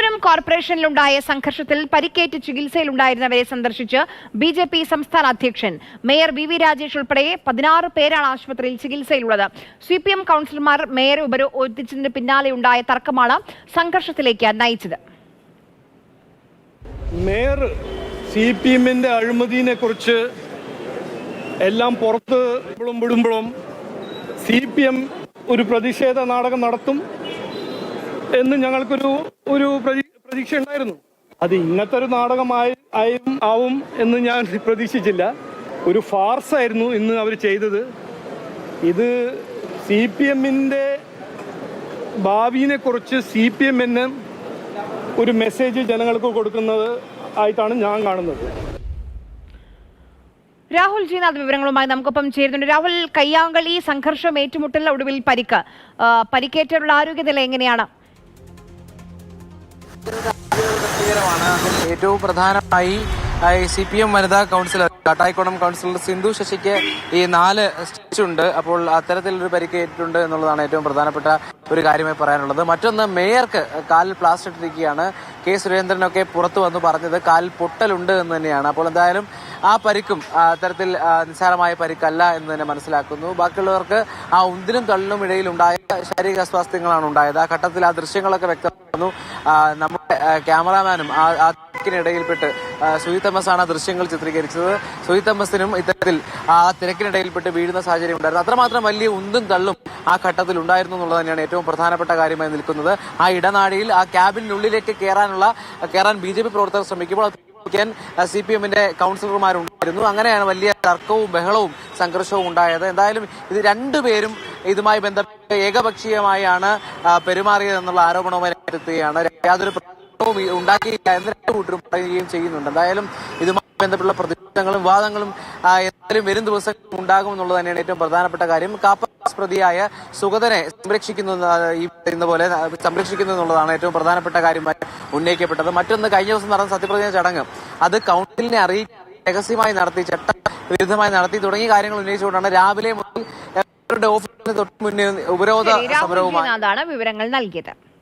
തിരുവനന്തപുരം കോർപ്പറേഷനിലുണ്ടായ സംഘർഷത്തിൽ പരിക്കേറ്റ് ചികിത്സയിലുണ്ടായിരുന്നവരെ സന്ദർശിച്ച് ബി.ജെ.പി. സംസ്ഥാന അധ്യക്ഷൻ മേയർ വി രാജേഷ് ഉൾപ്പെടെ 16 പേരാണ് ആശുപത്രിയിൽ ചികിത്സയിലുള്ളത്. CPM കൗൺസിലർമാർ മേയറെ ഉപരോധിച്ചതിന് പിന്നാലെയുണ്ടായ തർക്കമാണ് സംഘർഷത്തിലേക്ക് നയിച്ചത്. മേയർ CPMന്റെ അഴിമതിയെ കുറിച്ച് എല്ലാം പുറത്ത് വിടുമ്പോഴും CPM ഒരു പ്രതിഷേധ നാടകം നടത്തും എന്ന് ഞങ്ങൾക്കൊരു പ്രതീക്ഷ ഉണ്ടായിരുന്നു. അത് ഇങ്ങനത്തെ ഒരു നാടകമാവും എന്ന് ഞാൻ പ്രതീക്ഷിച്ചില്ല. ഒരു ഫാർസായിരുന്നു ഇന്ന് അവർ ചെയ്തത്. ഇത് CPMന്റെ ഭാവിയെ കുറിച്ച് CPMന് ഒരു മെസ്സേജ് ജനങ്ങൾക്ക് കൊടുക്കുന്നത് ആയിട്ടാണ് ഞാൻ കാണുന്നത്. രാഹുൽ ജിനാഥ് വിവരങ്ങളുമായി നമുക്കൊപ്പം ചേരുന്നുണ്ട്. രാഹുൽ, കയ്യാങ്കളി സംഘർഷം ഏറ്റുമുട്ടൽ ഒടുവിൽ പരിക്കേറ്റവരുടെ ആരോഗ്യനില എങ്ങനെയാണ്? ഏറ്റവും പ്രധാനമായി CPM വനിതാ കൗൺസിലർ കാട്ടായിക്കോണം കൗൺസിലർ സിന്ധു ശശിക്ക് ഈ 4 സ്റ്റിച്ചുണ്ട്. അപ്പോൾ അത്തരത്തിലൊരു പരിക്കേറ്റിട്ടുണ്ട് എന്നുള്ളതാണ് ഏറ്റവും പ്രധാനപ്പെട്ട ഒരു കാര്യമായി പറയാനുള്ളത്. മറ്റൊന്ന്, മേയർക്ക് കാലിൽ പ്ലാസ്റ്റർ ഇട്ടിരിക്കുകയാണ്. കെ സുരേന്ദ്രനൊക്കെ പുറത്തു വന്നു പറഞ്ഞത് കാലിൽ പൊട്ടലുണ്ട് എന്ന് തന്നെയാണ്. അപ്പോൾ എന്തായാലും ആ പരിക്കും അത്തരത്തിൽ നിസ്സാരമായ പരിക്കല്ല എന്ന് തന്നെ മനസ്സിലാക്കുന്നു. ബാക്കിയുള്ളവർക്ക് ആ ഉന്തിനും തള്ളിനും ഇടയിൽ ഉണ്ടായ ശാരീരിക അസ്വാസ്ഥ്യങ്ങളാണ് ഉണ്ടായത്. ആ ഘട്ടത്തിൽ ആ ദൃശ്യങ്ങളൊക്കെ വ്യക്തമാക്കുന്നു. നമ്മുടെ ക്യാമറാമാനും ആ തിരക്കിനിടയിൽപ്പെട്ട് സുഹി തോമസ് ആണ് ദൃശ്യങ്ങൾ ചിത്രീകരിച്ചത്. സുഹി തോമസിനും ഇത്തരത്തിൽ ആ തിരക്കിനിടയിൽപ്പെട്ട് വീഴുന്ന സാഹചര്യം ഉണ്ടായിരുന്നു. അത്രമാത്രം വലിയ ഉന്തും തള്ളും ആ ഘട്ടത്തിൽ ഉണ്ടായിരുന്നു എന്നുള്ളത് തന്നെയാണ് ഏറ്റവും പ്രധാനപ്പെട്ട കാര്യമായി നിൽക്കുന്നത്. ആ ഇടനാഴിയിൽ ആ ക്യാബിനുള്ളിലേക്ക് കയറാൻ BJP പ്രവർത്തകർ ശ്രമിക്കുമ്പോൾ CPMന്റെ കൗൺസിലർമാരുണ്ടായിരുന്നു. അങ്ങനെയാണ് വലിയ തർക്കവും ബഹളവും സംഘർഷവും ഉണ്ടായത്. എന്തായാലും ഇത് രണ്ടുപേരും ഇതുമായി ബന്ധപ്പെട്ട് ഏകപക്ഷീയമായാണ് പെരുമാറിയതെന്നുള്ള ആരോപണവുമായി എത്തുകയാണ്. യാതൊരു പ്രശ്നവും ഉണ്ടാക്കിയില്ല എന്ന് രണ്ടു കൂട്ടരും പറയുകയും ചെയ്യുന്നുണ്ട്. എന്തായാലും ഇതുമായി ബന്ധപ്പെട്ടുള്ള പ്രതിഷേധങ്ങളും വിവാദങ്ങളും എന്തായാലും വരും ദിവസങ്ങളിൽ ഉണ്ടാകും എന്നുള്ളത് തന്നെയാണ് ഏറ്റവും പ്രധാനപ്പെട്ട കാര്യം. കാപ്പ പ്രതിയായ സുഗതനെ സംരക്ഷിക്കുന്നു എന്നുള്ളതാണ് ഏറ്റവും പ്രധാനപ്പെട്ട കാര്യമായി ഉന്നയിക്കപ്പെട്ടത്. മറ്റൊന്ന്, കഴിഞ്ഞ ദിവസം നടന്ന സത്യപ്രതിജ്ഞ ചടങ്ങ് അത് കൗൺസിലിനെ അറിയിക്കാൻ രഹസ്യമായി നടത്തി, ചട്ടവിരുദ്ധമായി നടത്തി തുടങ്ങിയ കാര്യങ്ങൾ ഉന്നയിച്ചുകൊണ്ടാണ് രാവിലെ മുതൽ ഓഫീസിന് തൊട്ട് മുന്നേ ഉപരോധ സമരവുമായി വിവരങ്ങൾ നൽകിയത്.